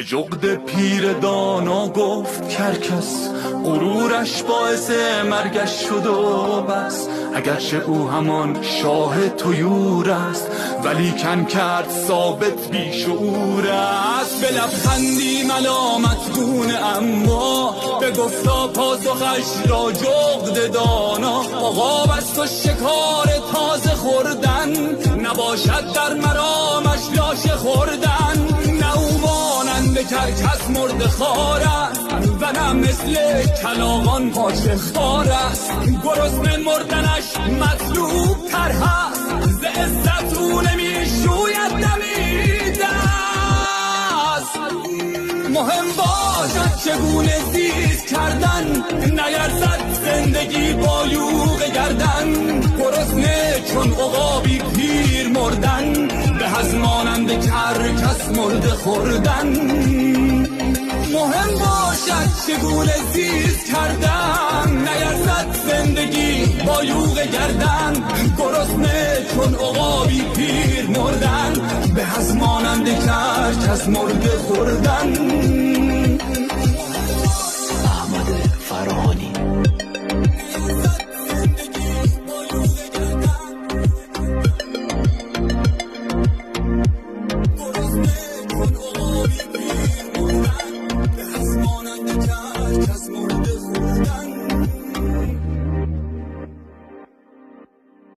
به جغد پیر دانا گفت کرکس، غرورش باعث مرگش شد و بس. اگرچه او همان شاه طیور است، ولی کن کرد ثابت بیشعور است. به لبخندی ملامت گونه اما به گفتا پاسخش را جغد دانا. عقاب است و شکار تازه خوردن، نباشد در مرامش لاشه خوردن. نه او مانند کرکس مرد خار است، و نه مثل کلاغان پاچه خار است. گرسنه مردنش مطلوب تر هست، ز عزت رو نمیشوید دمیده است. مهم باشد چگونه زیست کردن، نیرزد زندگی با یوغ گردن. گرسنه چون عقابی پیر مردن، به از مانند کرکس مرده خوردن. مهم باشد چگونه زیست کردن، نیرزد زندگی با یوغ گردن. گرسنه چون عقابی پیر مردن، به از مانند کرکس مرده خوردن.